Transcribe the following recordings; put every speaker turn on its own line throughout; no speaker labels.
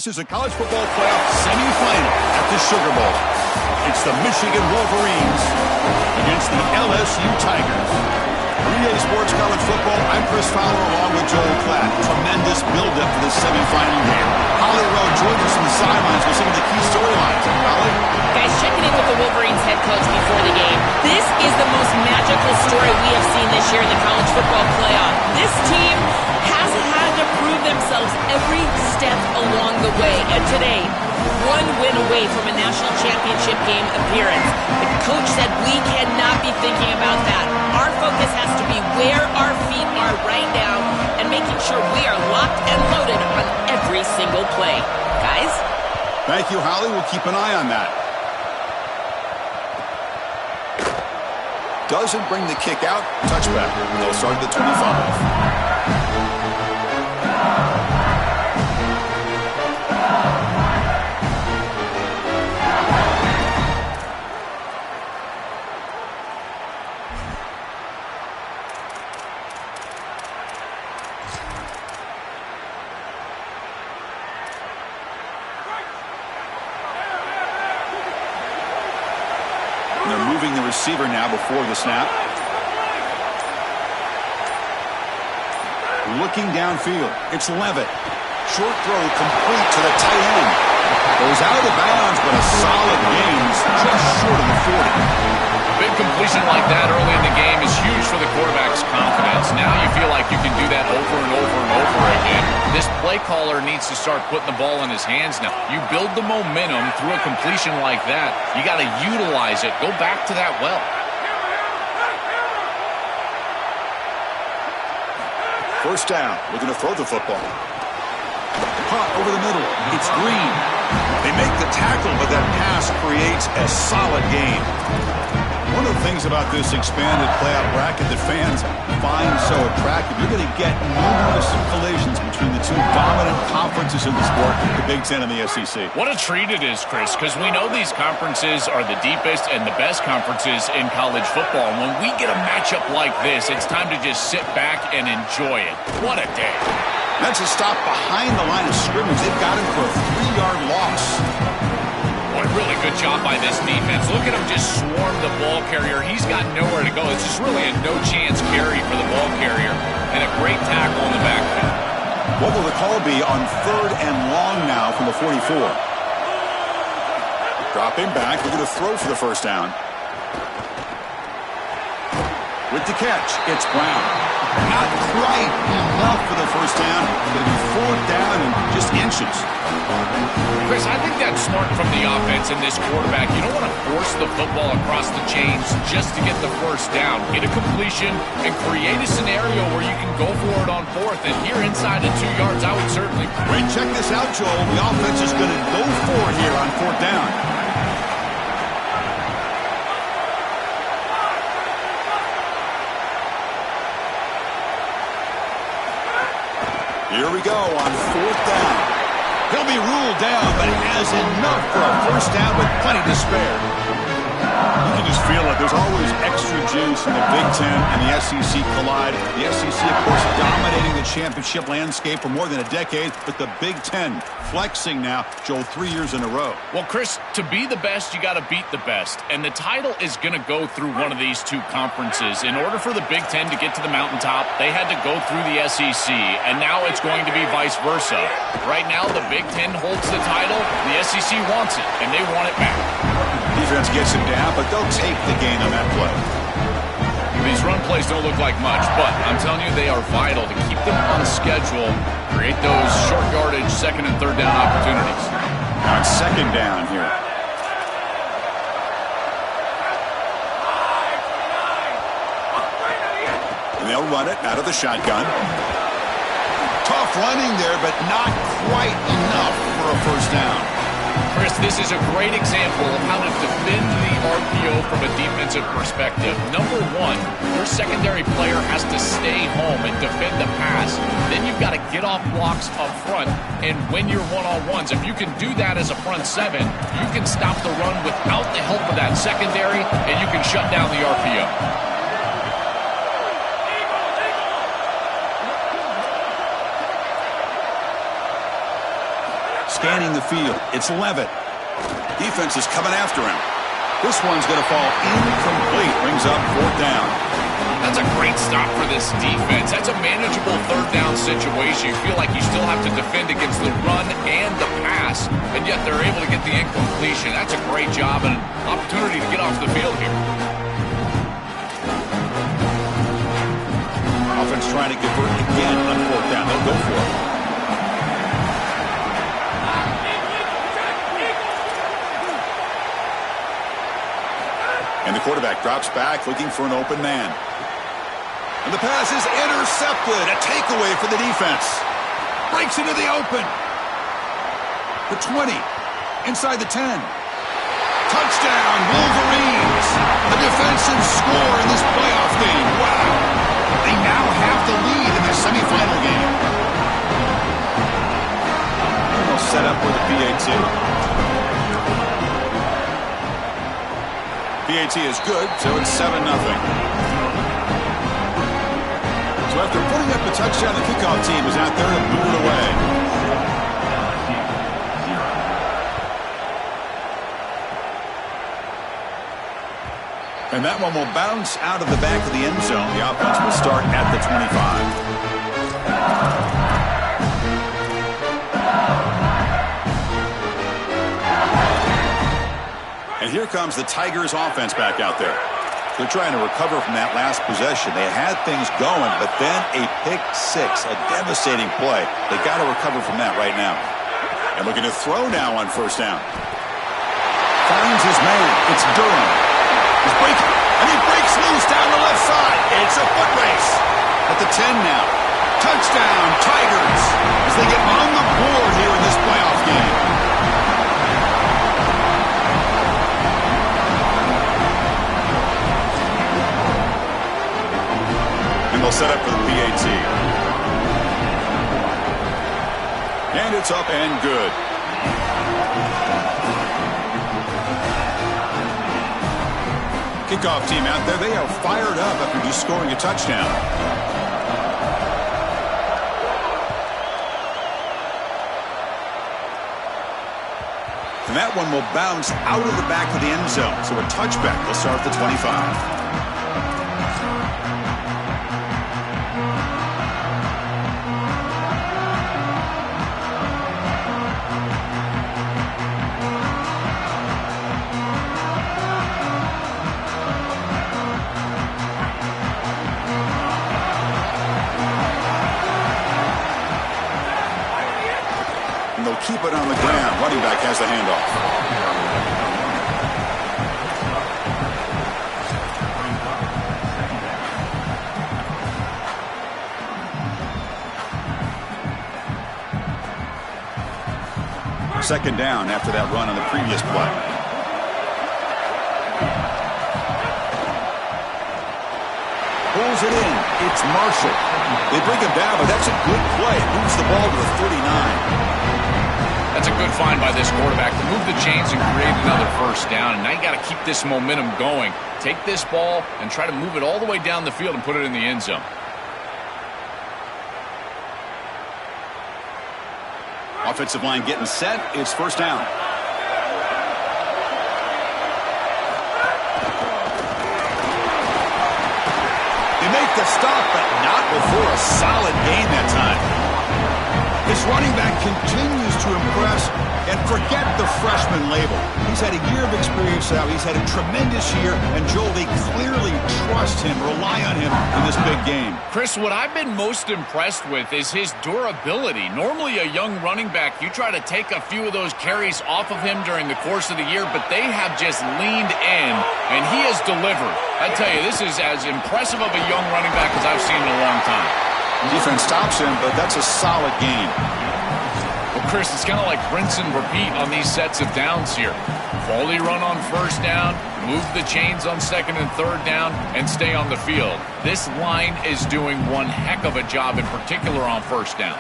This is a college football playoff semifinal at the Sugar Bowl. It's the Michigan Wolverines against the LSU Tigers. 3A Sports College Football, I'm Chris Fowler along with Joel Klatt. Tremendous build-up for this semifinal game. Holly Rowe joins us from the sidelines with some of the key storylines. Holly?
Guys, checking in with the Wolverines head coach before the game. This is the most magical story we have seen this year in the college football playoff. This team has had to prove themselves every step along the way. And today, one win away from a national championship game appearance. The coach said we cannot be thinking about that. Our focus has to be where our feet are right now and making sure we are locked and loaded on every single play. Guys?
Thank you, Holly. We'll keep an eye on that. Doesn't bring the kick out. Touchback. They'll start at the 25. They're moving the receiver now before the snap. Looking downfield. It's Levitt. Short throw complete to the tight end. Goes out of bounds, but a solid gain. Just short of the 40.
Big completion like that early in the game is huge for the quarterback's confidence. Now you feel like you can do that over and over and over again. This play caller needs to start putting the ball in his hands now. You build the momentum through a completion like that. You got to utilize it. Go back to that well.
First down. Looking to throw the football. Punt over the middle. It's Green. They make the tackle, but that pass creates a solid gain. One of the things about this expanded playoff bracket that fans find so attractive, you're going to get numerous collisions between the two dominant conferences in the sport, the Big Ten and the SEC.
What a treat it is, Chris, because we know these conferences are the deepest and the best conferences in college football. And when we get a matchup like this, it's time to just sit back and enjoy it. What a day.
That's a stop behind the line of scrimmage. They've got him for a 3-yard loss.
What a really good job by this defense. Look at him just swarm the ball carrier. He's got nowhere to go. It's just really a no-chance carry for the ball carrier. And a great tackle in the backfield.
What will the call be on 3rd and long now from the 44? Dropping back. We're going to throw for the first down. With the catch, it's Brown. Not quite enough for the first down. Going to be 4th down and just inches.
Chris, I think that's smart from the offense and this quarterback. You don't want to force the football across the chains just to get the first down. Get a completion and create a scenario where you can go for it on 4th. And here inside the 2 yards, I would certainly...
Wait, check this out, Joel. The offense is going to go for it here on 4th down. Here we go on 4th down. He'll be ruled down, but he has enough for a first down with plenty to spare. You can just feel it. There's always extra juice in the Big Ten and the SEC collide. The SEC, of course, dominating the championship landscape for more than a decade, but the Big Ten flexing now, Joel, 3 years in a row.
Well, Chris, to be the best, you got to beat the best. And the title is going to go through one of these two conferences. In order for the Big Ten to get to the mountaintop, they had to go through the SEC. And now it's going to be vice versa. Right now, the Big Ten holds the title. The SEC wants it, and they want it back.
Defense gets him down, but they'll take the gain on that play.
These run plays don't look like much, but I'm telling you, they are vital to keep them on schedule, create those short yardage 2nd and 3rd down opportunities.
Now it's 2nd down here. And they'll run it out of the shotgun. Tough running there, but not quite enough for a first down.
Chris, this is a great example of how to defend the RPO from a defensive perspective. Number one, your secondary player has to stay home and defend the pass. Then you've got to get off blocks up front and win your one-on-ones. If you can do that as a front 7, you can stop the run without the help of that secondary, and you can shut down the RPO.
Scanning the field. It's Levitt. Defense is coming after him. This one's going to fall incomplete. Brings up 4th down.
That's a great stop for this defense. That's a manageable 3rd down situation. You feel like you still have to defend against the run and the pass, and yet they're able to get the incompletion. That's a great job and an opportunity to get off the field here.
Offense trying to convert again on 4th down. They'll go for it. And the quarterback drops back, looking for an open man. And the pass is intercepted. A takeaway for the defense. Breaks into the open. The 20. Inside the 10. Touchdown, Wolverines. A defensive score in this playoff game. Wow. They now have the lead in the semifinal game. And they'll set up with a PAT. PAT is good, so it's 7-0. So after putting up a touchdown, the kickoff team is out there to boot it away. And that one will bounce out of the back of the end zone. The offense will start at the 25. And here comes the Tigers offense back out there. They're trying to recover from that last possession. They had things going, but then a pick 6, a devastating play. They got to recover from that right now. And looking to throw now on 1st down. Finds his man. It's Durham. He's breaking, and he breaks loose down the left side. It's a foot race at the 10 now. Touchdown, Tigers, as they get on the board here in this playoff game. They'll set up for the PAT. And it's up and good. Kickoff team out there, they are fired up after just scoring a touchdown. And that one will bounce out of the back of the end zone. So a touchback will start the 25. And they'll keep it on the ground. Running back has the handoff. Second down after that run on the previous play. Pulls it in. It's Marshall. They bring him down, but that's a good play. It moves the ball to the 39.
That's a good find by this quarterback to move the chains and create another first down. And now you got to keep this momentum going. Take this ball and try to move it all the way down the field and put it in the end zone.
Offensive line getting set. It's first down. They make the stop, but not before a solid gain that time. This running back continues to impress, and forget the freshman label. He's had a year of experience now. He's had a tremendous year, and Joel, they clearly trust him, rely on him in this big game.
Chris, what I've been most impressed with is his durability. Normally a young running back, you try to take a few of those carries off of him during the course of the year, but they have just leaned in, and he has delivered. I tell you, this is as impressive of a young running back as I've seen in a long time.
Defense stops him, but that's a solid gain.
Well, Chris, it's kind of like rinse and repeat on these sets of downs here. Quality run on first down, move the chains on second and third down, and stay on the field. This line is doing one heck of a job, in particular on first down.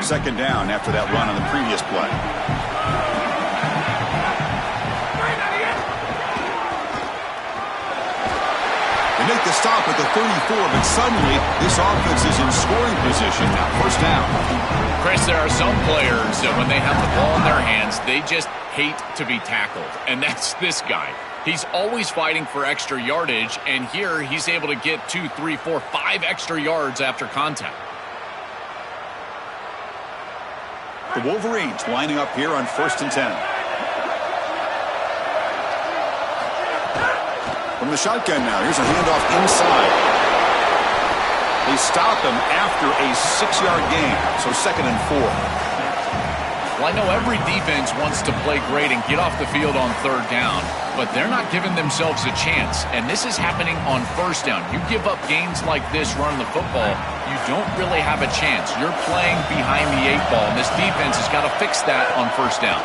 Second down after that run on the previous play. They make the stop at the 34, but suddenly this offense is in scoring position now. First down.
Chris, there are some players that when they have the ball in their hands, they just hate to be tackled. And that's this guy. He's always fighting for extra yardage, and here he's able to get 2, 3, 4, 5 extra yards after contact.
The Wolverines lining up here on 1st and 10. From the shotgun now, here's a handoff inside. They stop him after a 6-yard gain, so 2nd and 4.
Well, I know every defense wants to play great and get off the field on third down, but they're not giving themselves a chance, and this is happening on first down. You give up gains like this running the football, you don't really have a chance. You're playing behind the 8 ball, and this defense has got to fix that on first down.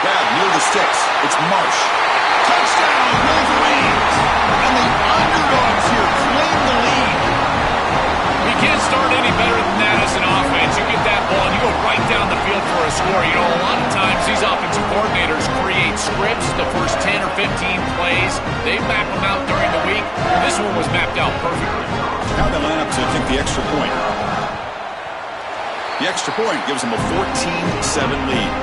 Grab near the sticks. It's Marsh. Touchdown, Wolverines! And the underdogs here claim the lead.
You can't start any better than that as an offense. You get that ball and you go right down the field for a score. You know, a lot of times these offensive coordinators create scripts, the first 10 or 15 plays. They map them out during the week. This one was mapped out perfectly.
Now they line up to kick the extra point. The extra point gives them a 14-7 lead.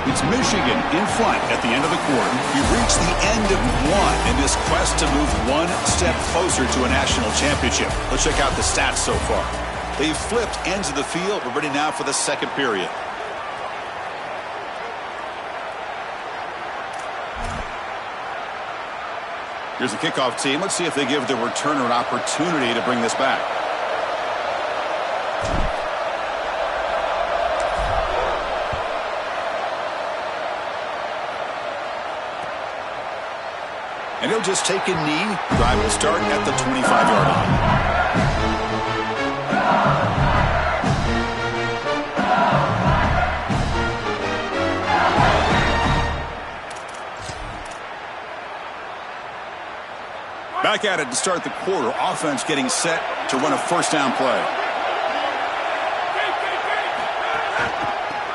It's Michigan in front at the end of the quarter. We've reached the end of one in this quest to move one step closer to a national championship. Let's check out the stats so far. They've flipped ends of the field. We're ready now for the second period. Here's the kickoff team. Let's see if they give the returner an opportunity to bring this back. And he'll just take a knee. Drive will start at the 25-yard line. Back at it to start the quarter. Offense getting set to run a first down play.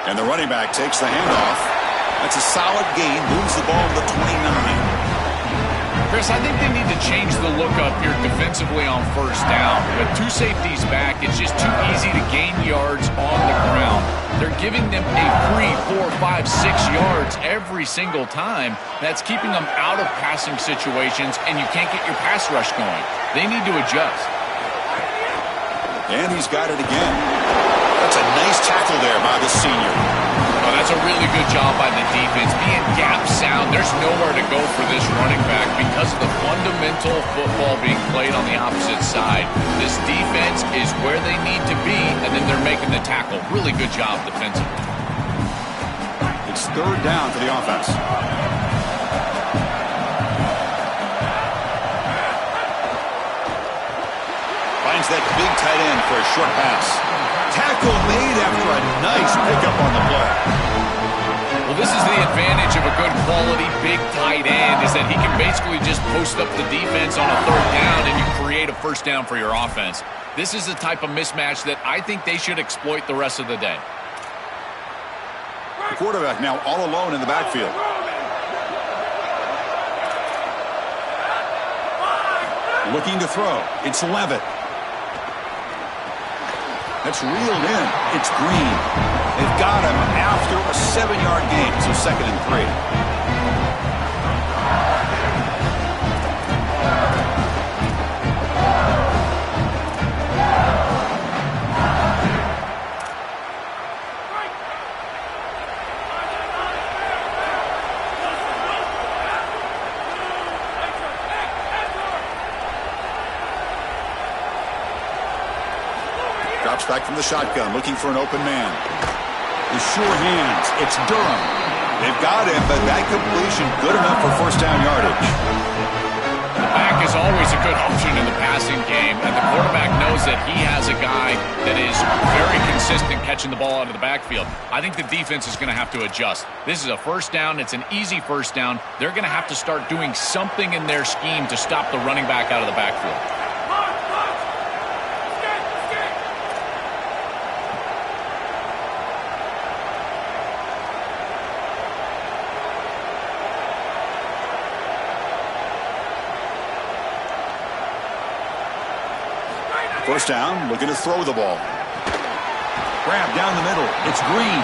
And the running back takes the handoff. That's a solid gain. Moves the ball to the 29.
Chris, I think they need to change the look up here defensively on first down. With two safeties back, it's just too easy to gain yards on the ground. They're giving them a free 4, 5, 6 yards every single time. That's keeping them out of passing situations, and you can't get your pass rush going. They need to adjust.
And he's got it again. That's a nice tackle there by the senior.
Well, that's a really good job by the defense. Being gap sound, there's nowhere to go for this running back because of the fundamental football being played on the opposite side. This defense is where they need to be, and then they're making the tackle. Really good job defensively.
It's third down for the offense. Finds that big tight end for a short pass. Tackle made after a nice pickup on the play.
Well, this is the advantage of a good quality big tight end is that he can basically just post up the defense on a third down and you create a first down for your offense. This is the type of mismatch that I think they should exploit the rest of the day.
The quarterback now all alone in the backfield. Looking to throw. It's Levitt. That's reeled in. It's Green. They've got him after a 7-yard gain, so 2nd and 3. Drops back from the shotgun, looking for an open man. The sure hands. It's Durham. They've got him, but that completion good enough for first down yardage.
The back is always a good option in the passing game, and the quarterback knows that he has a guy that is very consistent catching the ball out of the backfield. I think the defense is going to have to adjust. This is a first down. It's an easy first down. They're going to have to start doing something in their scheme to stop the running back out of the backfield.
First down, looking to throw the ball. Grab down the middle. It's Green.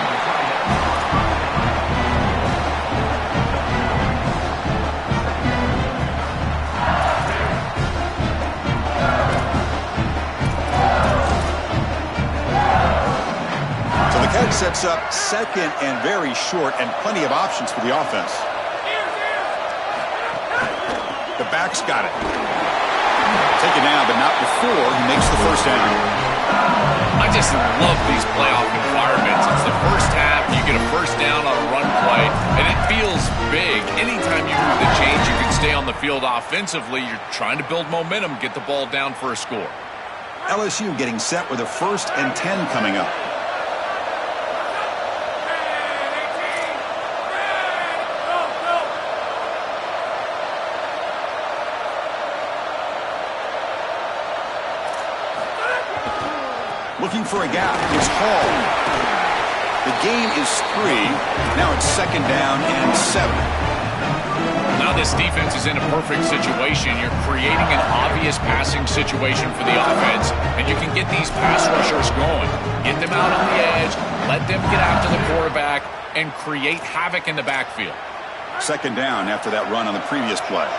So the catch sets up 2nd and very short and plenty of options for the offense. The back's got it. Taken down, but not before he makes the first down.
I just love these playoff environments. It's the first half, you get a first down on a run play, and it feels big. Anytime you move the chains, you can stay on the field offensively. You're trying to build momentum, get the ball down for a score.
LSU getting set with a 1st and 10 coming up. Looking for a gap. It's Hall. The gain is 3. Now it's 2nd down and 7.
Now this defense is in a perfect situation. You're creating an obvious passing situation for the offense, and you can get these pass rushers going. Get them out on the edge, let them get after the quarterback, and create havoc in the backfield.
2nd down after that run on the previous play.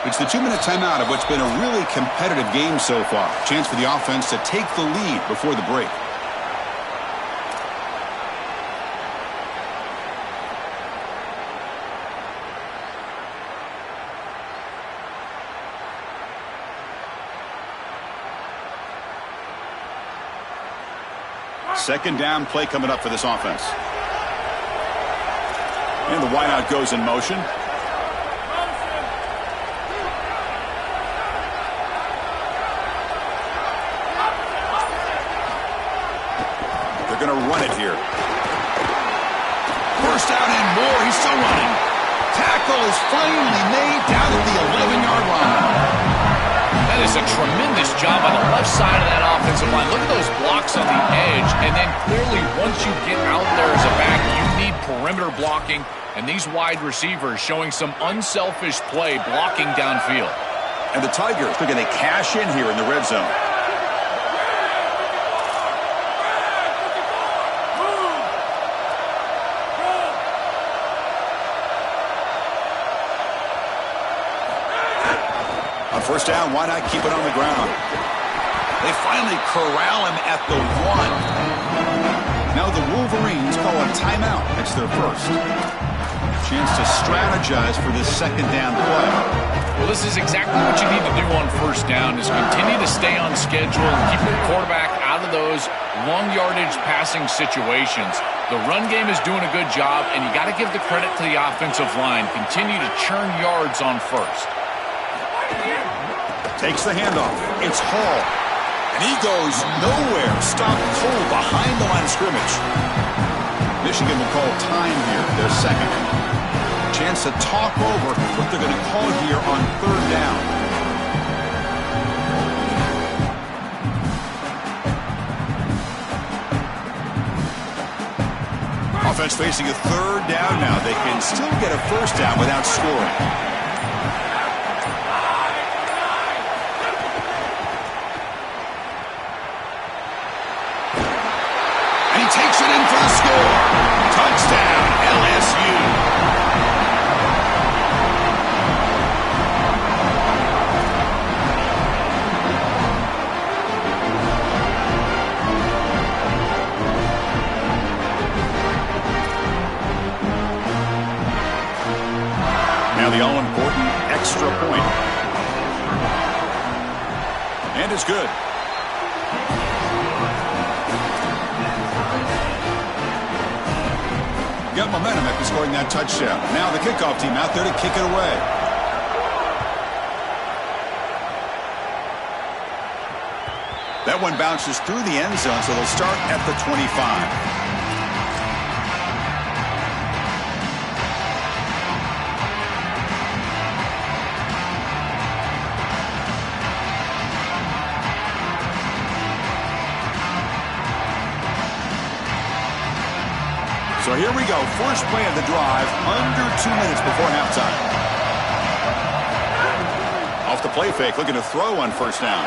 It's the 2-minute timeout of what's been a really competitive game so far. Chance for the offense to take the lead before the break. Second down play coming up for this offense. And the wideout goes in motion. They're going to run it here. First down and more. He's still running. Tackle is finally made down at the 11-yard line.
That is a tremendous job on the left side of that offensive line. Look at those blocks on the edge. And then clearly once you get out there as a back, you need perimeter blocking. And these wide receivers showing some unselfish play blocking downfield.
And the Tigers are going to cash in here in the red zone. On first down, why not keep it on the ground? They finally corral him at the 1. Now the Wolverines call a timeout. It's their first. Chance to strategize for this second down play.
Well, this is exactly what you need to do on first down is continue to stay on schedule and keep your quarterback out of those long yardage passing situations. The run game is doing a good job, and you got to give the credit to the offensive line. Continue to churn yards on first.
Takes the handoff. It's Hall. And he goes nowhere. Stopped cold behind the line of scrimmage. Michigan will call time here, their second. Chance to talk over what they're going to call here on third down. Offense facing a third down now. They can still get a first down without scoring. Takes it in for the score. Touchdown, LSU. Now the all-important extra point. And it's good. Got momentum after scoring that touchdown. Now the kickoff team out there to kick it away. That one bounces through the end zone, so they'll start at the 25. So here we go. First play of the drive, under 2 minutes before halftime. Off the play fake, looking to throw on first down.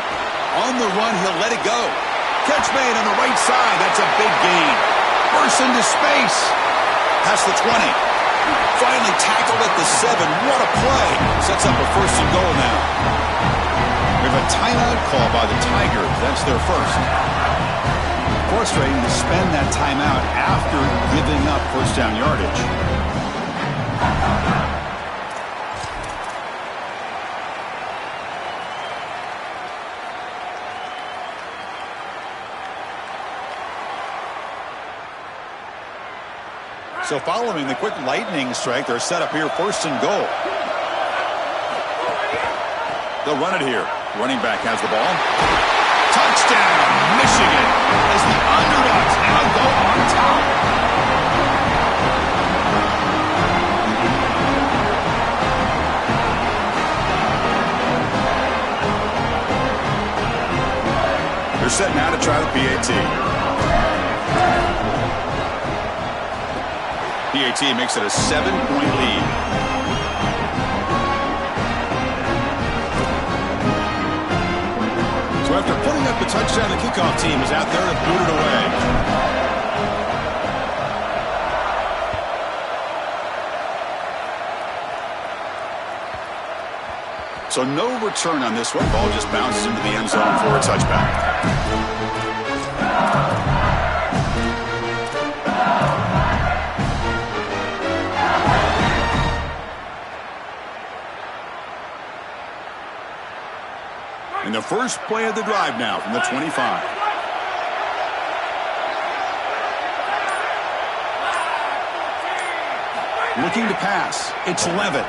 On the run, he'll let it go. Catch made on the right side. That's a big gain. Bursts into space. Past the 20. Finally tackled at the 7. What a play. Sets up a first and goal now. We have a timeout call by the Tigers. That's their first. Frustrating to spend that timeout after giving up first down yardage. So following the quick lightning strike, they're set up here first and goal. They'll run it here. Running back has the ball. Touchdown, Michigan, as the underdogs now go on top. They're set now to try the PAT. PAT makes it a 7-point lead. So after putting up the touchdown, the kickoff team is out there to boot it away. So no return on this one. Ball just bounces into the end zone for a touchback. And the first play of the drive now from the 25. Looking to pass. It's Levitt.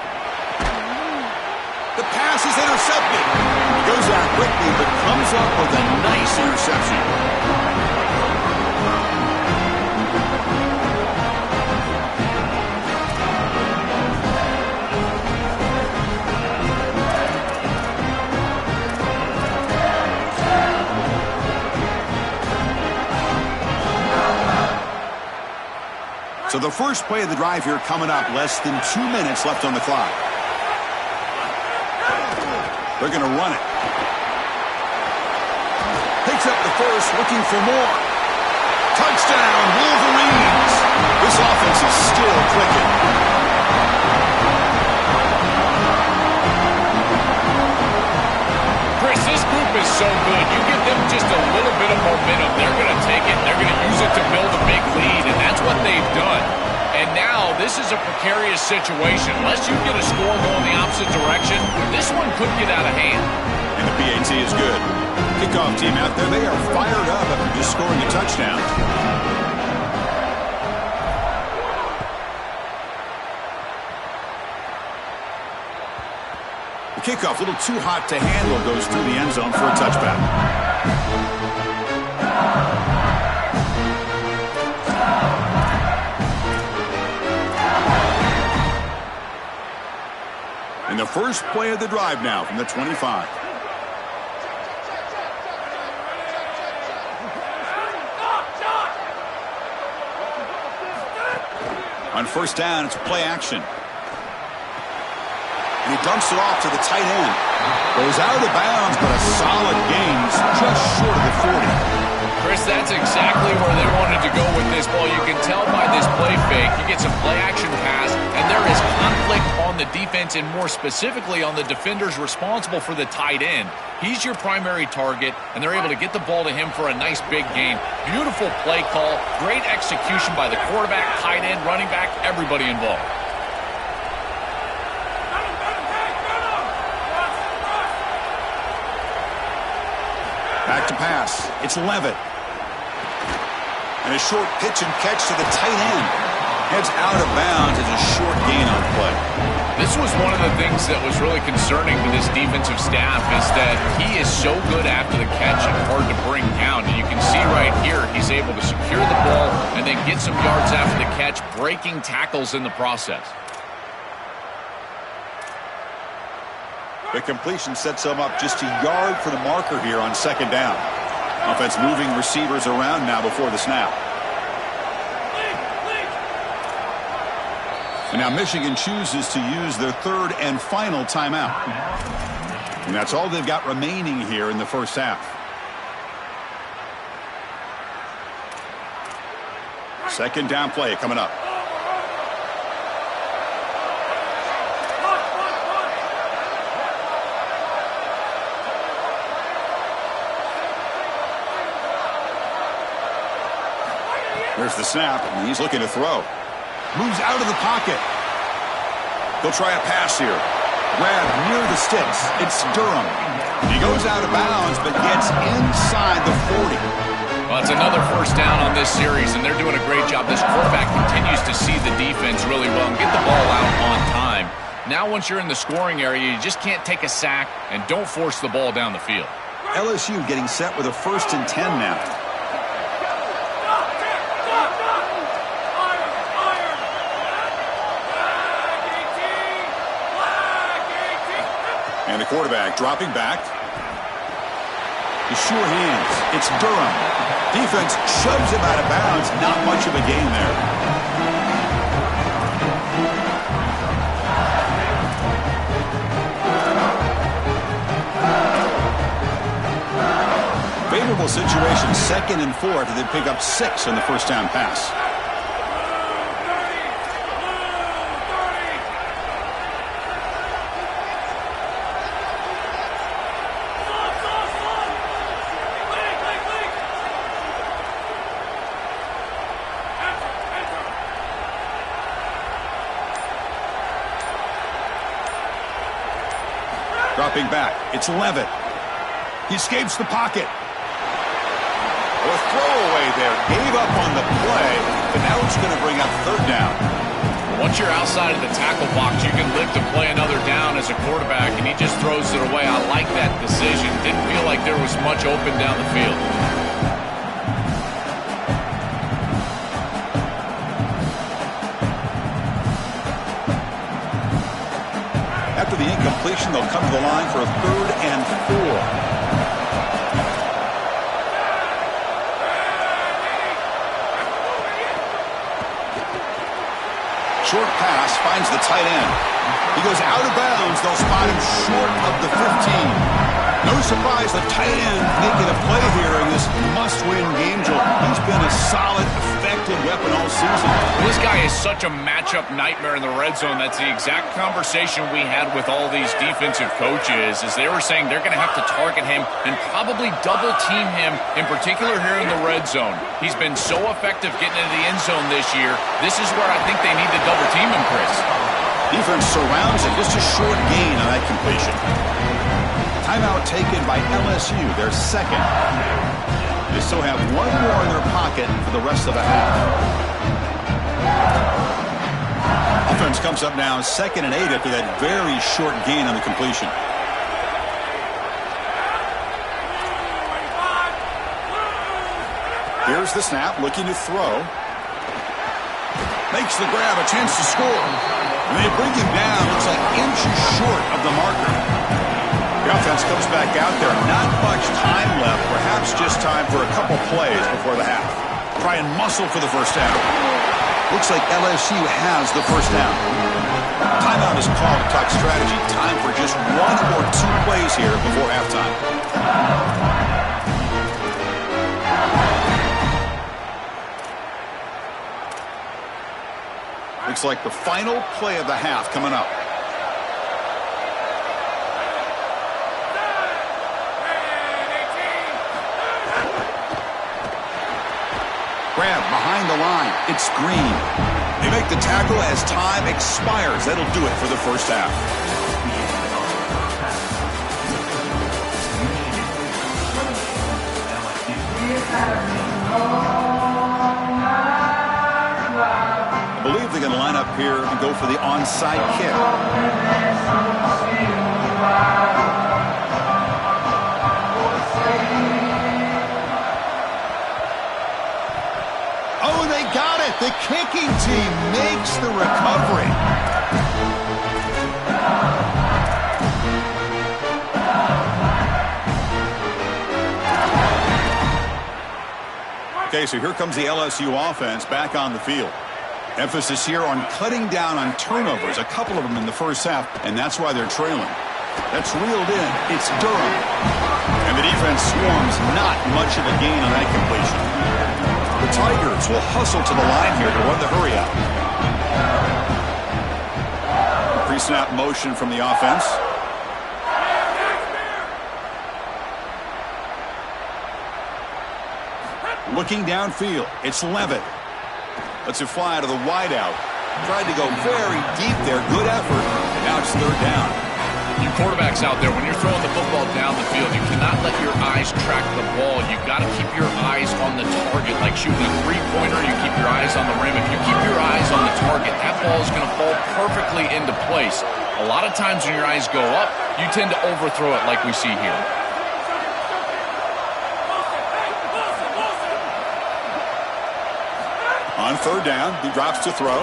The pass is intercepted. He goes out quickly, but comes up with a nice interception. So the first play of the drive here coming up. Less than 2 minutes left on the clock. They're going to run it. Picks up the first, looking for more. Touchdown, Wolverines. This offense is still clicking.
Chris, this group is so good. You give them just a little bit of momentum, they're going to take it. They're going to use it to build a big lead, and that's what they've done. And now this is a precarious situation. Unless you get a score going the opposite direction, this one could get out of hand.
And the PAT is good. Kickoff team out there, they are fired up after just scoring a touchdown. The kickoff, a little too hot to handle, goes through the end zone for a touchback. And the first play of the drive now from the 25. On first down, it's play action. And he dumps it off to the tight end. Goes out of bounds, but a solid gain, just short of the 40.
Chris, that's exactly where they wanted to go with this ball. You can tell by this play fake. You get some play action pass, and there is conflict on the defense, and more specifically on the defenders responsible for the tight end. He's your primary target, and they're able to get the ball to him for a nice big gain. Beautiful play call, great execution by the quarterback, tight end, running back, everybody involved.
Back to pass. It's Levitt. And a short pitch and catch to the tight end. Heads out of bounds as a short gain on play.
This was one of the things that was really concerning to this defensive staff is that he is so good after the catch and hard to bring down. And you can see right here he's able to secure the ball and then get some yards after the catch, breaking tackles in the process.
The completion sets him up just a yard for the marker here on second down. Offense moving receivers around now before the snap. And now Michigan chooses to use their third and final timeout. And that's all they've got remaining here in the first half. Second down play coming up. There's the snap, and he's looking to throw. Moves out of the pocket. They'll try a pass here. Grab near the sticks. It's Durham. He goes out of bounds, but gets inside the 40.
Well, it's another first down on this series, and they're doing a great job. This quarterback continues to see the defense really well and get the ball out on time. Now, once you're in the scoring area, you just can't take a sack and don't force the ball down the field.
LSU getting set with a 1st and 10 now. And the quarterback dropping back. The sure hands. It's Durham. Defense shoves him out of bounds. Not much of a gain there. Favorable situation, 2nd and 4, and they pick up 6 on the first down pass. Dropping back, it's Levitt. He escapes the pocket. A throwaway there, gave up on the play, but now it's going to bring up 3rd down.
Once you're outside of the tackle box, you can live to play another down as a quarterback, and he just throws it away. I like that decision. Didn't feel like there was much open down the field.
After the incompletion, they'll come to the line for a 3rd and 4. Short pass finds the tight end. He goes out of bounds. They'll spot him short of the 15. No surprise, the tight end making a play here in this must-win game, Joel. He's been a solid, effective weapon all season.
This guy is such a matchup nightmare in the red zone. That's the exact conversation we had with all these defensive coaches, as they were saying they're going to have to target him and probably double-team him, in particular here in the red zone. He's been so effective getting into the end zone this year. This is where I think they need to double-team him, Chris.
Defense surrounds him. Just a short gain on that completion. Timeout taken by LSU, their second. They still have one more in their pocket for the rest of the half. Offense comes up now 2nd and 8 after that very short gain on the completion. Here's the snap, looking to throw. Makes the grab, a chance to score. And they bring him down, looks like inches short of the marker. The offense comes back out there. Not much time left. Perhaps just time for a couple plays before the half. Try and muscle for the first down. Looks like LSU has the first down. Timeout is called to talk strategy. Time for just 1 or 2 plays here before halftime. Looks like the final play of the half coming up. Grab behind the line. It's Green. They make the tackle as time expires. That'll do it for the first half. I believe they're going to line up here and go for the onside kick. Oh, they got it. The kicking team makes the recovery. Okay, so here comes the LSU offense back on the field. Emphasis here on cutting down on turnovers, a couple of them in the first half, and that's why they're trailing. That's reeled in. It's Durham. And the defense swarms, not much of a gain on that completion. The Tigers will hustle to the line here to run the hurry out. Pre-snap motion from the offense. Looking downfield, it's Levitt. Lets it fly out of the wideout. Tried to go very deep there. Good effort. And now it's 3rd down.
You quarterbacks out there, when you're throwing the football down the field, you cannot let your eyes track the ball. You've got to keep your eyes on the target. Like shooting a three-pointer, you keep your eyes on the rim. If you keep your eyes on the target, that ball is going to fall perfectly into place. A lot of times when your eyes go up, you tend to overthrow it like we see here.
On 3rd down, he drops to throw.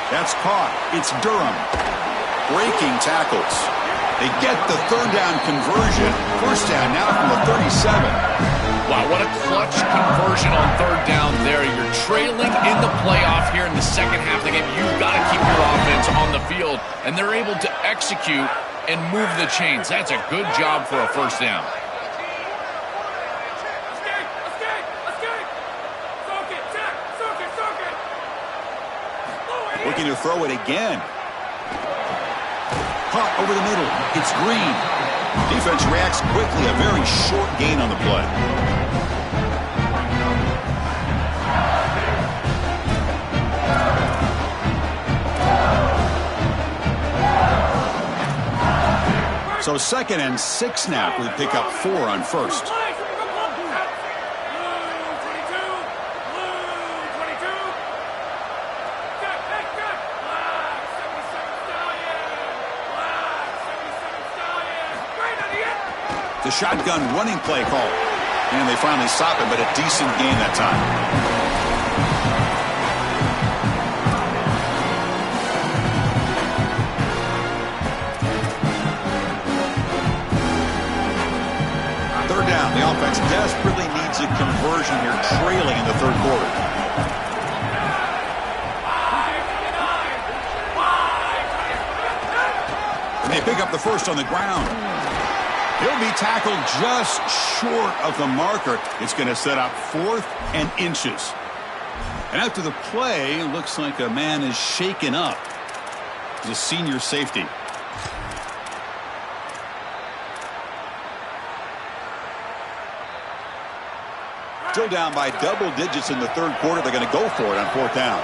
That's caught. It's Durham. Breaking tackles. They get the 3rd down conversion. First down now from the 37.
Wow, what a clutch conversion on 3rd down there. You're trailing in the playoff here in the second half of the game. You've got to keep your offense on the field, and they're able to execute and move the chains. That's a good job for a first down.
Looking to throw it again. Caught over the middle. It's Green. Defense reacts quickly. A very short gain on the play. So 2nd and 6 now. We pick up 4 on 1st. The shotgun running play call. And they finally stop it, but a decent gain that time. Third down. The offense desperately needs a conversion here, trailing in the 3rd quarter. They pick up the first on the ground. He'll be tackled just short of the marker. It's going to set up 4th and inches. And after the play, it looks like a man is shaken up. He's a senior safety. Still down by double digits in the third quarter. They're going to go for it on 4th down.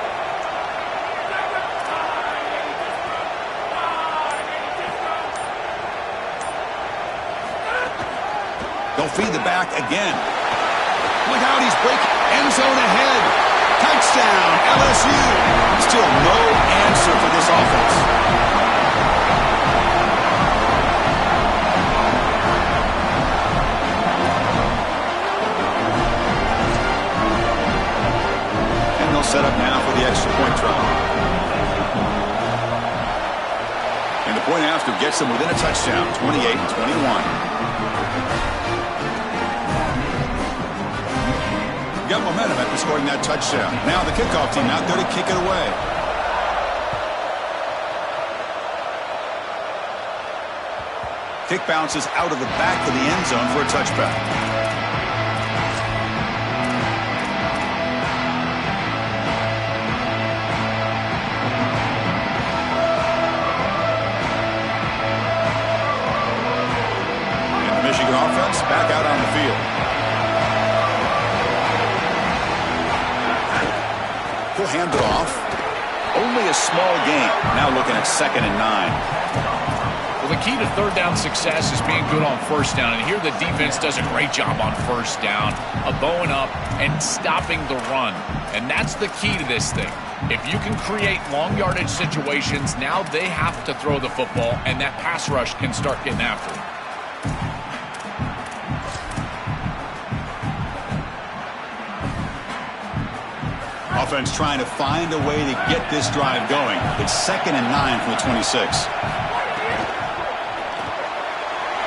They'll feed the back again. Look out, he's breaking. End zone ahead. Touchdown, LSU. Still no answer for this offense. And they'll set up now for the extra point try. And the point after gets them within a touchdown, 28-21. Got momentum after scoring that touchdown. Now the kickoff team out there to kick it away. Kick bounces out of the back of the end zone for a touchback. And the Michigan offense back out on the field. He'll hand it off. Only a small gain. Now looking at 2nd and 9.
Well, the key to third down success is being good on first down. And here the defense does a great job on first down, bowing up and stopping the run. And that's the key to this thing. If you can create long yardage situations, now they have to throw the football, and that pass rush can start getting after it.
Offense trying to find a way to get this drive going. It's 2nd and 9 from the 26.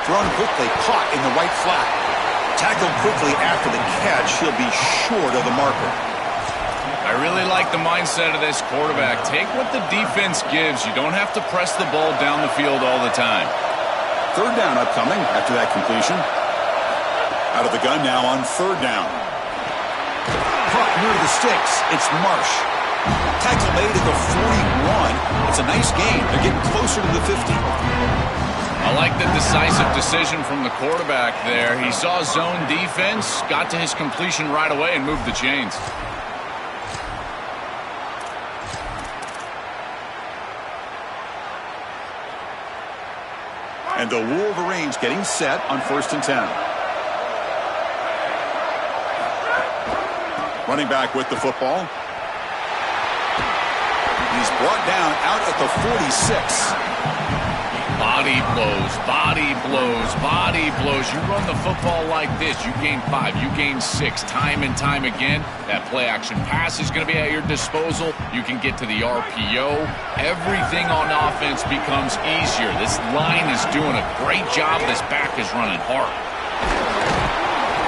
Thrown quickly, caught in the right flat. Tackled quickly after the catch. He'll be short of the marker.
I really like the mindset of this quarterback. Take what the defense gives. You don't have to press the ball down the field all the time.
3rd down upcoming after that completion. Out of the gun now on 3rd down. Caught near the sticks. It's Marsh. Tackle made at the 41. It's a nice gain. They're getting closer to the 50.
I like the decisive decision from the quarterback there. He saw zone defense, got to his completion right away, and moved the chains.
And the Wolverines getting set on 1st and 10. Running back with the football. He's brought down out at the 46.
Body blows, body blows, body blows. You run the football like this, you gain 5, you gain 6, time and time again. That play action pass is going to be at your disposal. You can get to the RPO. Everything on offense becomes easier. This line is doing a great job. This back is running hard.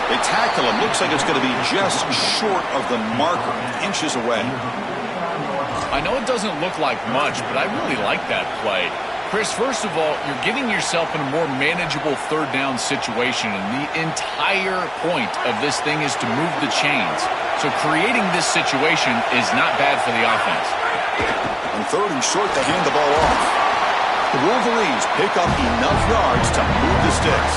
They tackle him. Looks like it's going to be just short of the marker, inches away.
I know it doesn't look like much, but I really like that play. Chris, first of all, you're getting yourself in a more manageable 3rd down situation, and the entire point of this thing is to move the chains. So creating this situation is not bad for the offense.
On 3rd and short, they hand the ball off. The Wolverines pick up enough yards to move the sticks.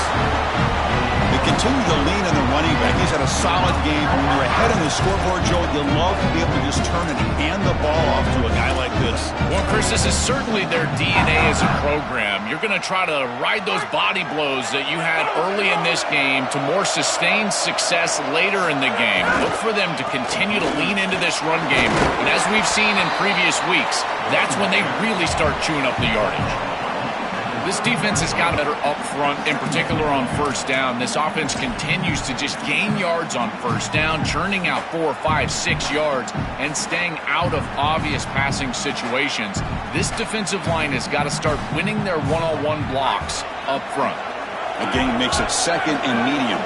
They continue to lean on the running back. He's had a solid game. When you're ahead on the scoreboard, Joe, you love to be able to just turn and hand the ball off to a guy like this.
Well, Chris, this is certainly their DNA as a program. You're going to try to ride those body blows that you had early in this game to more sustained success later in the game. Look for them to continue to lean into this run game. And as we've seen in previous weeks, that's when they really start chewing up the yardage. This defense has got better up front, in particular on 1st down. This offense continues to just gain yards on 1st down, churning out 4, 5, 6 yards, and staying out of obvious passing situations. This defensive line has got to start winning their one-on-one blocks up front.
The game makes it 2nd and medium.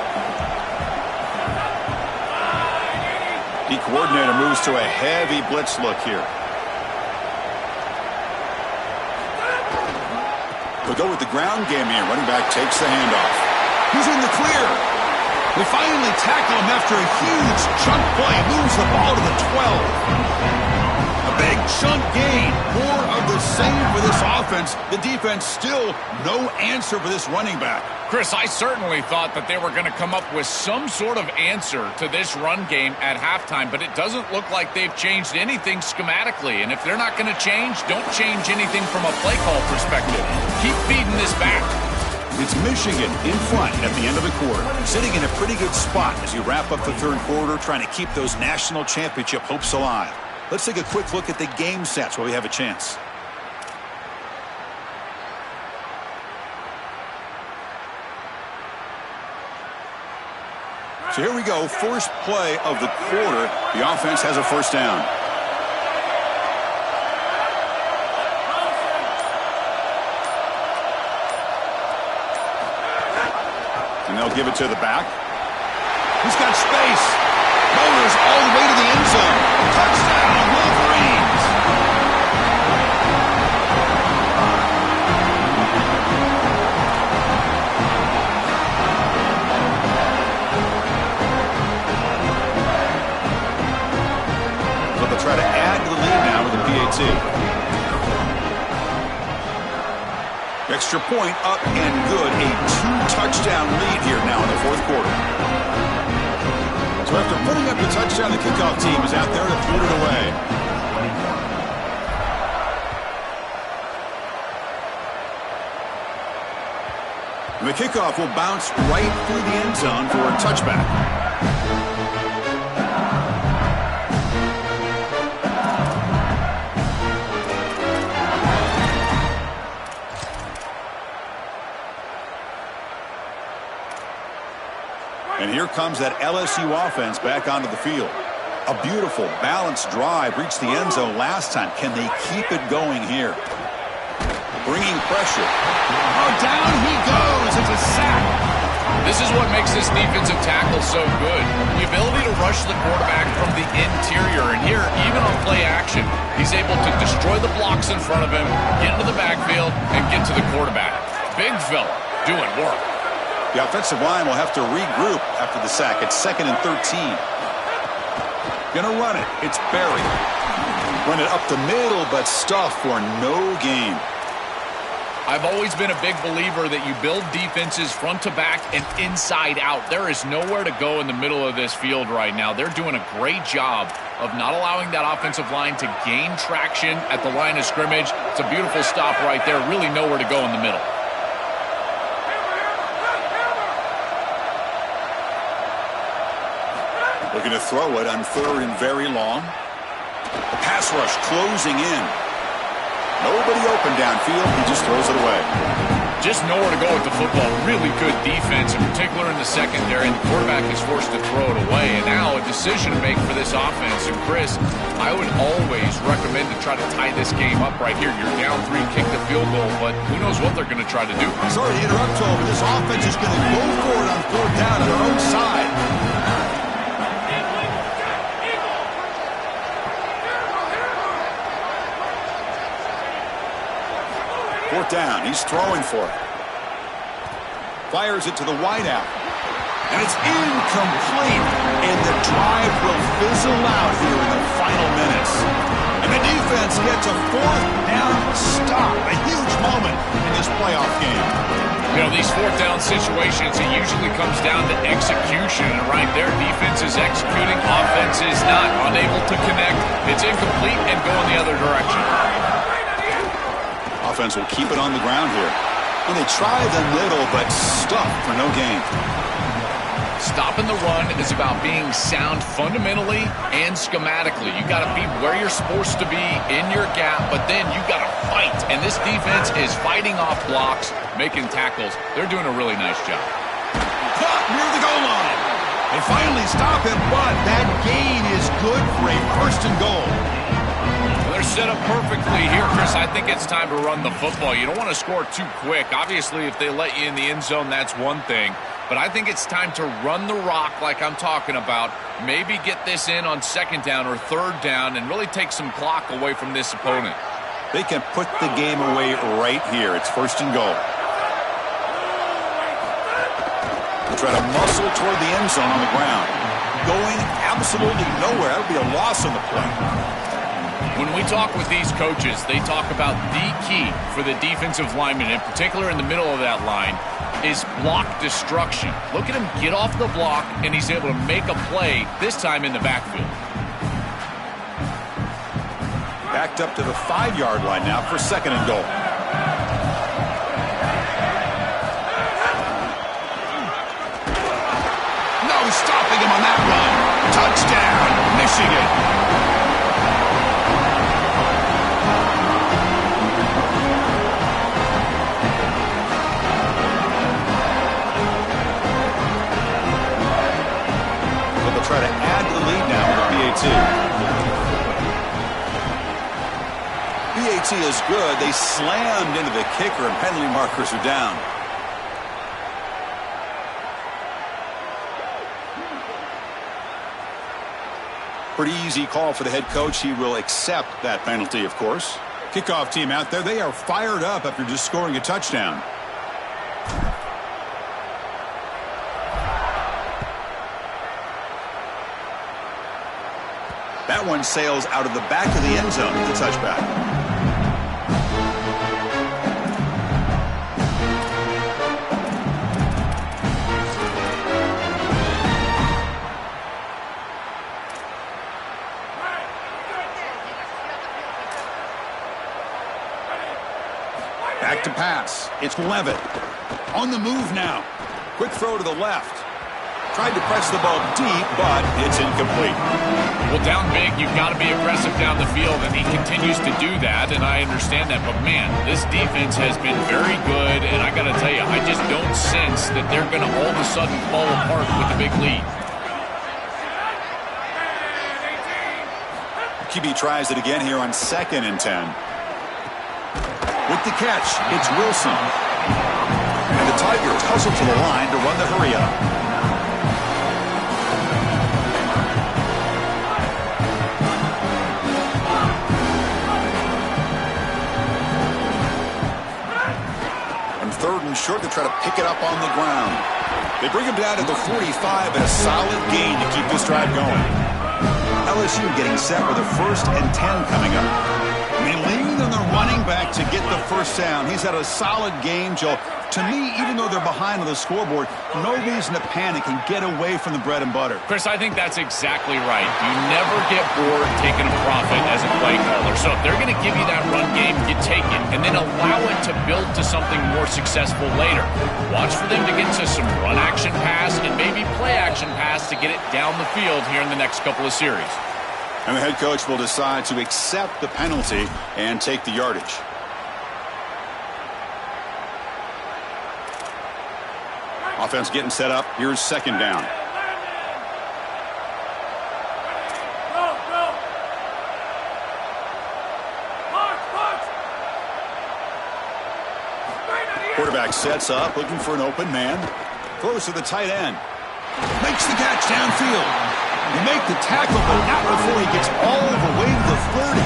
The coordinator moves to a heavy blitz look here. They'll go with the ground game here. Running back takes the handoff. He's in the clear. They finally tackle him after a huge chunk play. Moves the ball to the 12. A big chunk gain. More of the same for this offense. The defense still no answer for this running back.
Chris, I certainly thought that they were going to come up with some sort of answer to this run game at halftime, but it doesn't look like they've changed anything schematically. And if they're not going to change, don't change anything from a play call perspective. Keep feeding this back.
It's Michigan in front at the end of the quarter, sitting in a pretty good spot as you wrap up the third quarter, trying to keep those national championship hopes alive. Let's take a quick look at the game sets while we have a chance. So here we go, first play of the quarter. The offense has a first down. And they'll give it to the back. He's got space. Motors all the way to the end zone. Touchdown, Wolverines. So they'll try to add to the lead now with the PAT. Extra point up and good. A 2-touchdown lead here now in the fourth quarter. So after putting up the touchdown, the kickoff team is out there to put it away. And the kickoff will bounce right through the end zone for a touchback. And here comes that LSU offense back onto the field. A beautiful, balanced drive reached the end zone last time. Can they keep it going here? Bringing pressure. Oh, down he goes. It's a sack.
This is what makes this defensive tackle so good. The ability to rush the quarterback from the interior. And here, even on play action, he's able to destroy the blocks in front of him, get into the backfield, and get to the quarterback. Big fella doing work.
The offensive line will have to regroup after the sack. It's 2nd and 13. Gonna run it. It's Berry. Run it up the middle, but stuffed for no gain.
I've always been a big believer that you build defenses front to back and inside out. There is nowhere to go in the middle of this field right now. They're doing a great job of not allowing that offensive line to gain traction at the line of scrimmage. It's a beautiful stop right there. Really nowhere to go in the middle.
Looking to throw it on 3rd and very long. The pass rush closing in. Nobody open downfield. He just throws it away.
Just nowhere to go with the football. Really good defense, in particular in the secondary. And the quarterback is forced to throw it away. And now a decision to make for this offense. And Chris, I would always recommend to try to tie this game up right here. You're down 3, kick the field goal, but who knows what they're going to try to do.
Sorry to interrupt, Joel, but this offense is going to go for it on 4th down on their own side. Fourth down. He's throwing for it. Fires it to the wideout. And it's incomplete. And the drive will fizzle out here in the final minutes. And the defense gets a 4th down stop. A huge moment in this playoff game.
You know, these 4th down situations, it usually comes down to execution. And right there, defense is executing. Offense is not. Unable to connect. It's incomplete and go in the other direction.
Offense will keep it on the ground here. And they try the middle, but stuffed for no gain.
Stopping the run is about being sound fundamentally and schematically. You got to be where you're supposed to be in your gap, but then you got to fight. And this defense is fighting off blocks, making tackles. They're doing a really nice job.
Caught near the goal line. They finally stop him, but that gain is good for a 1st and goal.
They're set up perfectly here, Chris. I think it's time to run the football. You don't want to score too quick. Obviously, if they let you in the end zone, that's one thing. But I think it's time to run the rock like I'm talking about. Maybe get this in on 2nd down or 3rd down and really take some clock away from this opponent.
They can put the game away right here. It's 1st and goal. They'll try to muscle toward the end zone on the ground. Going absolutely nowhere. That would be a loss on the play.
When we talk with these coaches, they talk about the key for the defensive lineman, in particular in the middle of that line, is block destruction. Look at him get off the block, and he's able to make a play, this time in the backfield.
Backed up to the 5-yard line now for 2nd and goal. No stopping him on that run. Touchdown, Michigan. They'll try to add to the lead now with a PAT. PAT is good. They slammed into the kicker, and penalty markers are down. Pretty easy call for the head coach. He will accept that penalty, of course. Kickoff team out there. They are fired up after just scoring a touchdown. That one sails out of the back of the end zone with the touchback. Back to pass. It's Levitt. On the move now. Quick throw to the left. Tried to press the ball deep, but it's incomplete.
Well, down big, you've got to be aggressive down the field, and he continues to do that, and I understand that. But, man, this defense has been very good, and I got to tell you, I just don't sense that they're going to all of a sudden fall apart with a big lead.
QB tries it again here on 2nd and 10. With the catch, it's Wilson. And the Tigers hustle to the line to run the hurry up. Short to try to pick it up on the ground. They bring him down to the 45 and a solid gain to keep this drive going. LSU getting set with a 1st and 10 coming up. They lean on the running back to get the first down. He's had a solid game, Joe. To me, even though they're behind on the scoreboard, no reason to panic and get away from the bread and butter.
Chris, I think that's exactly right. You never get bored taking a profit as a play caller. So if they're going to give you that run game, you take it, and then allow it to build to something more successful later. Watch for them to get to some run action pass and maybe play action pass to get it down the field here in the next couple of series.
And the head coach will decide to accept the penalty and take the yardage. Offense getting set up. Here's 2nd down. Quarterback sets up, looking for an open man. Throws to the tight end. Makes the catch downfield. You make the tackle, but not before he gets all the way to the 30.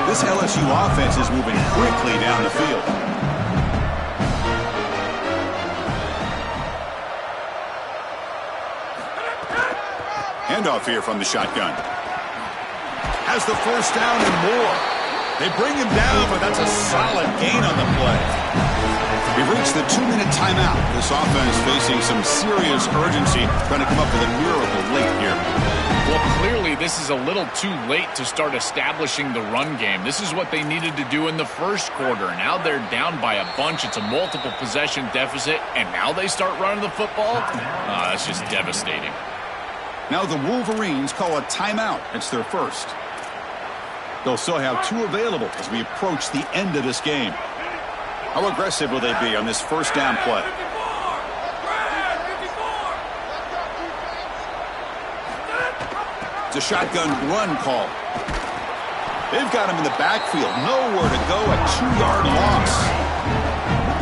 This LSU offense is moving quickly down the field. Handoff here from the shotgun. Has the first down and more. They bring him down, but that's a solid gain on the play. We've reached the 2-minute timeout. This offense facing some serious urgency, trying to come up with a miracle late here.
Well, clearly this is a little too late to start establishing the run game. This is what they needed to do in the first quarter. Now they're down by a bunch. It's a multiple possession deficit, and now they start running the football? That's just devastating.
Now the Wolverines call a timeout. It's their first. They'll still have 2 available as we approach the end of this game. How aggressive will they be on this first down play? It's a shotgun run call. They've got him in the backfield. Nowhere to go, a 2-yard loss.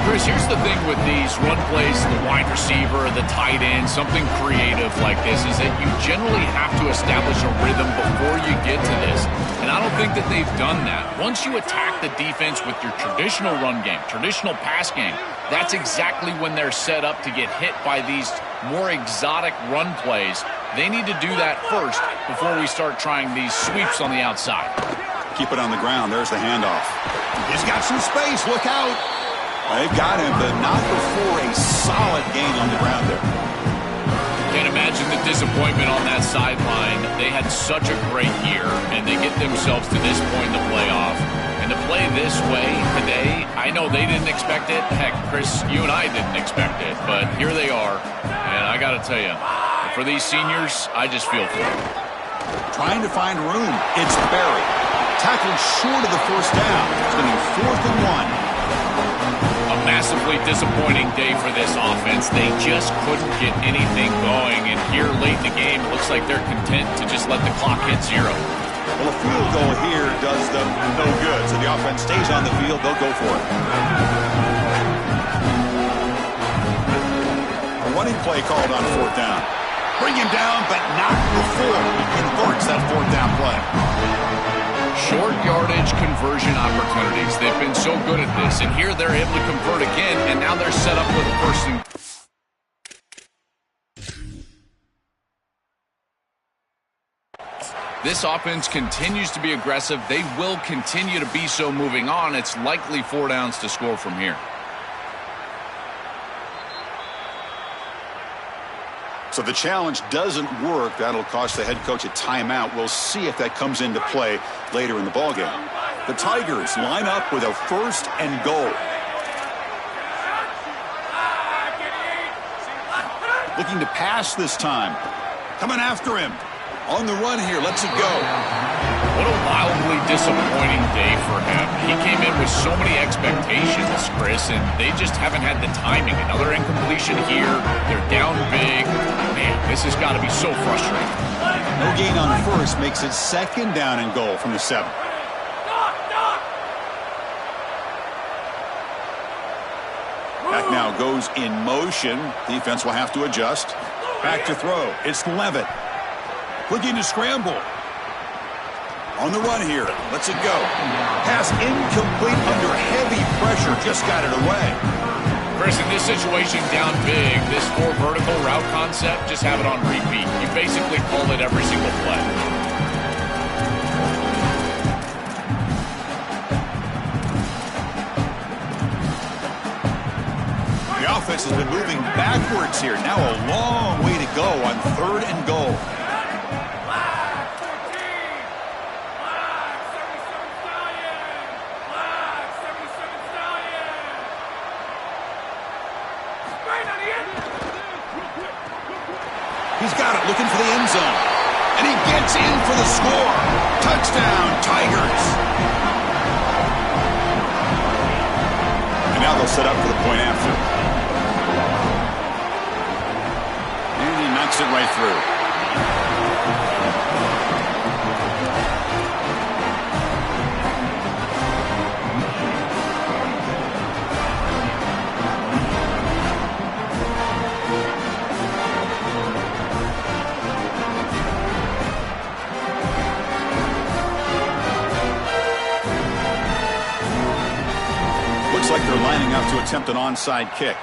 Chris, here's the thing with these run plays, the wide receiver, the tight end, something creative like this is that you generally have to establish a rhythm before you get to this. And I don't think that they've done that. Once you attack the defense with your traditional run game, traditional pass game, that's exactly when they're set up to get hit by these more exotic run plays. They need to do that first before we start trying these sweeps on the outside.
Keep it on the ground. There's the handoff. He's got some space. Look out. They've got him, but not before a solid gain on the ground there.
Can't imagine the disappointment on that sideline. They had such a great year, and they get themselves to this point in the playoff. And to play this way today, I know they didn't expect it. Heck, Chris, you and I didn't expect it, but here they are. And I got to tell you, for these seniors, I just feel for them.
Trying to find room. It's Barry. Tackled short of the first down. It's going to be 4th and 1.
A massively disappointing day for this offense. They just couldn't get anything going. And here late in the game, it looks like they're content to just let the clock hit 0.
Well, a field goal here does them no good. So the offense stays on the field. They'll go for it. A running play called on 4th down. Bring him down, but not before he converts that 4th down play.
Short yardage conversion opportunities. They've been so good at this, and here they're able to convert again, and now they're set up with a person. This offense continues to be aggressive. They will continue to be so moving on. It's likely 4 downs to score from here.
So the challenge doesn't work. That'll cost the head coach a timeout. We'll see if that comes into play later in the ballgame. The Tigers line up with a 1st and goal. Looking to pass this time. Coming after him. On the run here. Lets it go.
What a wildly disappointing day for him. He came in with so many expectations, Chris, and they just haven't had the timing. Another incompletion here. They're down big. Man, this has got to be so frustrating.
No gain on 1st makes it 2nd down and goal from the 7. That now goes in motion. Defense will have to adjust. Back to throw. It's Levitt. Looking to scramble. On the run here. Lets it go. Pass incomplete under heavy pressure. Just got it away.
Chris, in this situation, down big, this 4 vertical route concept, just have it on repeat. You basically call it every single play.
The offense has been moving backwards here. Now a long way to go on 3rd and goal. He's got it, looking for the end zone. And he gets in for the score. Touchdown, Tigers. And now they'll set up for the point after. And he knocks it right through. Looks like they're lining up to attempt an onside kick.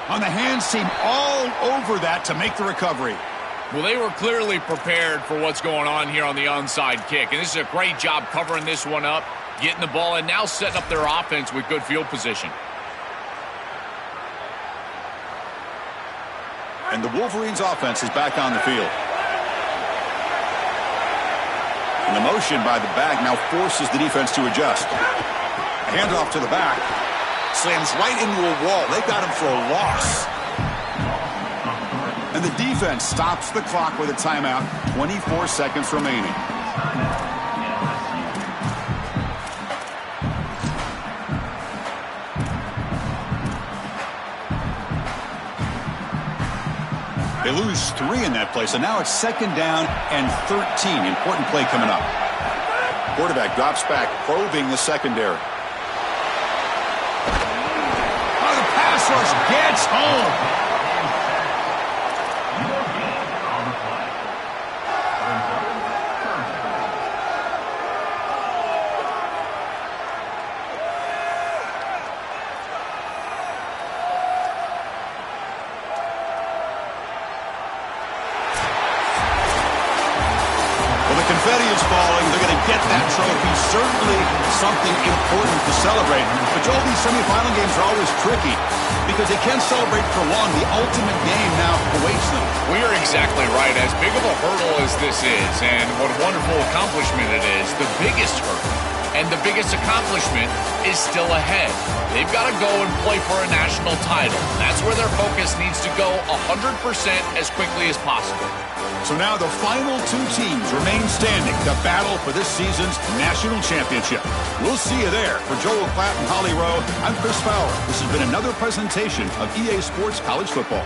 On the hands team all over that to make the recovery.
Well, they were clearly prepared for what's going on here on the onside kick. And this is a great job covering this one up, getting the ball, and now setting up their offense with good field position.
And the Wolverines offense is back on the field. And the motion by the back now forces the defense to adjust. A handoff to the back. Slams right into a wall. They got him for a loss. And the defense stops the clock with a timeout. 24 seconds remaining. They lose 3 in that play, so now it's 2nd down and 13. Important play coming up. Quarterback drops back, probing the secondary. Oh, the pass rush gets home. Confetti is falling. They're going to get that trophy. Certainly something important to celebrate. But Joel, these semifinal games are always tricky because they can't celebrate for long. The ultimate game now awaits them.
We are exactly right. As big of a hurdle as this is, and what a wonderful accomplishment it is, the biggest hurdle and the biggest accomplishment is still ahead. They've got to go and play for a national title. That's where their focus needs to go 100% as quickly as possible.
So now the final two teams remain standing to battle for this season's national championship. We'll see you there. For Joel Klatt and Holly Rowe, I'm Chris Fowler. This has been another presentation of EA Sports College Football.